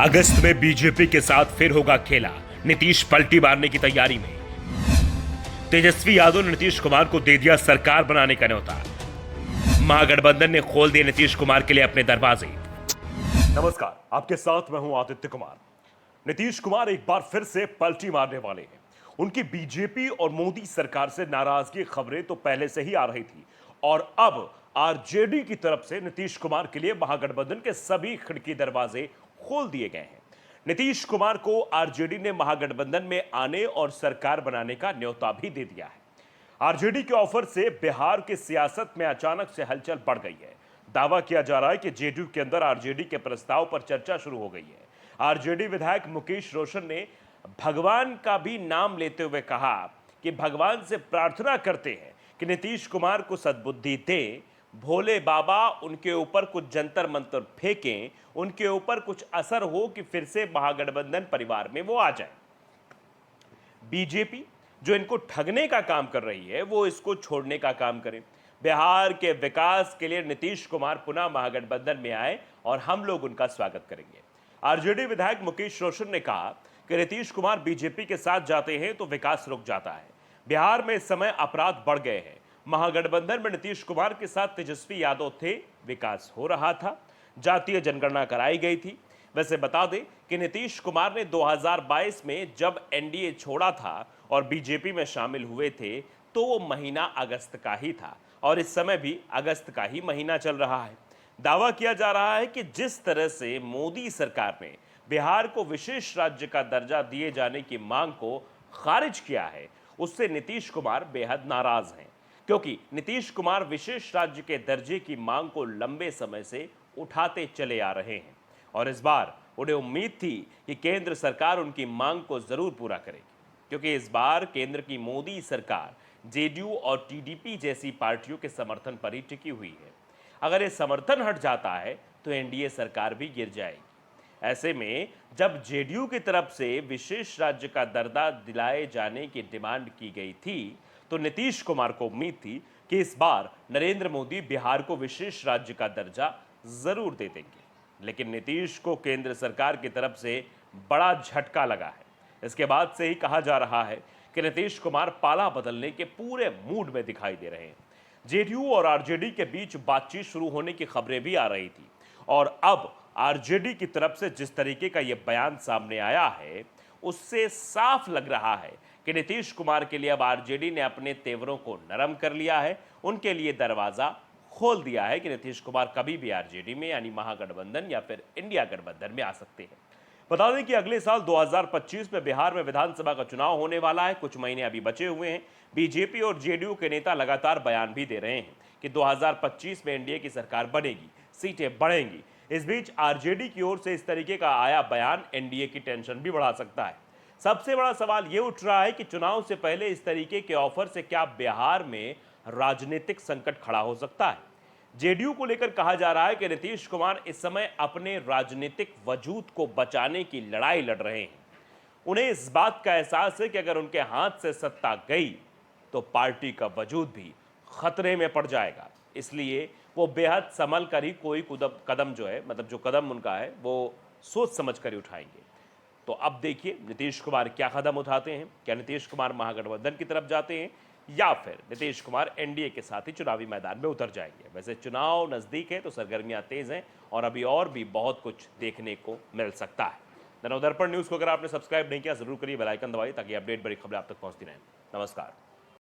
अगस्त में बीजेपी के साथ फिर होगा खेला, नीतीश पलटी मारने की तैयारी में। तेजस्वी यादव ने नीतीश कुमार को दे दिया सरकार बनाने का न्योता। महागठबंधन ने खोल दिए नीतीश कुमार के लिए अपने दरवाजे। नमस्कार, आपके साथ मैं हूं आदित्य कुमार। नीतीश कुमार एक बार फिर से पलटी मारने वाले हैं। उनकी बीजेपी और मोदी सरकार से नाराजगी खबरें तो पहले से ही आ रही थी और अब आरजेडी की तरफ से नीतीश कुमार के लिए महागठबंधन के सभी खिड़की दरवाजे खोल दिए गए हैं। नीतीश कुमार को आरजेडी ने महागठबंधन में आने और सरकार बनाने का न्योता भी दे दिया है। आरजेडी के ऑफर से बिहार की सियासत में अचानक से हलचल बढ़ गई है। दावा किया जा रहा है कि जेडीयू के अंदर आरजेडी के प्रस्ताव पर चर्चा शुरू हो गई है। आरजेडी विधायक मुकेश रोशन ने भगवान का भी नाम लेते हुए कहा कि भगवान से प्रार्थना करते हैं कि नीतीश कुमार को सद्बुद्धि दें, भोले बाबा उनके ऊपर कुछ जंतर मंतर फेंकें, उनके ऊपर कुछ असर हो कि फिर से महागठबंधन परिवार में वो आ जाए। बीजेपी जो इनको ठगने का काम कर रही है वो इसको छोड़ने का काम करे। बिहार के विकास के लिए नीतीश कुमार पुनः महागठबंधन में आए और हम लोग उनका स्वागत करेंगे। आरजेडी विधायक मुकेश रोशन ने कहा कि नीतीश कुमार बीजेपी के साथ जाते हैं तो विकास रुक जाता है। बिहार में इस समय अपराध बढ़ गए हैं। महागठबंधन में नीतीश कुमार के साथ तेजस्वी यादव थे, विकास हो रहा था, जातीय जनगणना कराई गई थी। वैसे बता दें कि नीतीश कुमार ने 2022 में जब एनडीए छोड़ा था और बीजेपी में शामिल हुए थे तो वो महीना अगस्त का ही था और इस समय भी अगस्त का ही महीना चल रहा है। दावा किया जा रहा है कि जिस तरह से मोदी सरकार ने बिहार को विशेष राज्य का दर्जा दिए जाने की मांग को खारिज किया है, उससे नीतीश कुमार बेहद नाराज हैं, क्योंकि नीतीश कुमार विशेष राज्य के दर्जे की मांग को लंबे समय से उठाते चले आ रहे हैं और इस बार उन्हें उम्मीद थी कि केंद्र सरकार उनकी मांग को जरूर पूरा करेगी, क्योंकि इस बार केंद्र की मोदी सरकार जेडीयू और टीडीपी जैसी पार्टियों के समर्थन पर ही टिकी हुई है। अगर ये समर्थन हट जाता है तो एनडीए सरकार भी गिर जाएगी। ऐसे में जब जेडीयू की तरफ से विशेष राज्य का दर्जा दिलाए जाने की डिमांड की गई थी तो नीतीश कुमार को उम्मीद थी कि इस बार नरेंद्र मोदी बिहार को विशेष राज्य का दर्जा जरूर दे देंगे, लेकिन नीतीश को केंद्र सरकार की तरफ से बड़ा झटका लगा है। इसके बाद से ही कहा जा रहा है कि नीतीश कुमार पाला बदलने के पूरे मूड में दिखाई दे रहे हैं। जेडीयू और आरजेडी के बीच बातचीत शुरू होने की खबरें भी आ रही थी और अब आरजेडी की तरफ से जिस तरीके का यह बयान सामने आया है उससे साफ लग रहा है कि नीतीश कुमार के लिए अब आरजेडी ने अपने तेवरों को नरम कर लिया है, उनके लिए दरवाजा खोल दिया है कि नीतीश कुमार कभी भी आरजेडी में यानी महागठबंधन या फिर इंडिया गठबंधन में आ सकते हैं। बता दें कि अगले साल 2025 में बिहार में विधानसभा का चुनाव होने वाला है। कुछ महीने अभी बचे हुए हैं। बीजेपी और जेडीयू के नेता लगातार बयान भी दे रहे हैं कि 2025 में एनडीए की सरकार बनेगी, सीटें बढ़ेंगी। इस बीच आरजेडी की ओर से इस तरीके का आया बयान एनडीए की टेंशन भी बढ़ा सकता है। सबसे बड़ा सवाल यह उठ रहा है कि चुनाव से पहले इस तरीके के ऑफर से क्या बिहार में राजनीतिक संकट खड़ा हो सकता है। जेडीयू को लेकर कहा जा रहा है कि नीतीश कुमार इस समय अपने राजनीतिक वजूद को बचाने की लड़ाई लड़ रहे हैं। उन्हें इस बात का एहसास है कि अगर उनके हाथ से सत्ता गई तो पार्टी का वजूद भी खतरे में पड़ जाएगा, इसलिए वो बेहद संभल कर ही कोई कदम जो है, मतलब जो कदम उनका है वो सोच समझ कर ही उठाएंगे। तो अब देखिए नीतीश कुमार क्या कदम उठाते हैं। क्या नीतीश कुमार महागठबंधन की तरफ जाते हैं या फिर नीतीश कुमार एनडीए के साथ ही चुनावी मैदान में उतर जाएंगे। वैसे चुनाव नजदीक है तो सरगर्मियां तेज हैं और अभी और भी बहुत कुछ देखने को मिल सकता है। जनोदर्पण न्यूज को अगर आपने सब्सक्राइब नहीं किया जरूर करिए, बेल आइकन दबाइए ताकि अपडेट बड़ी खबरें आप तक पहुंचती रहें। नमस्कार।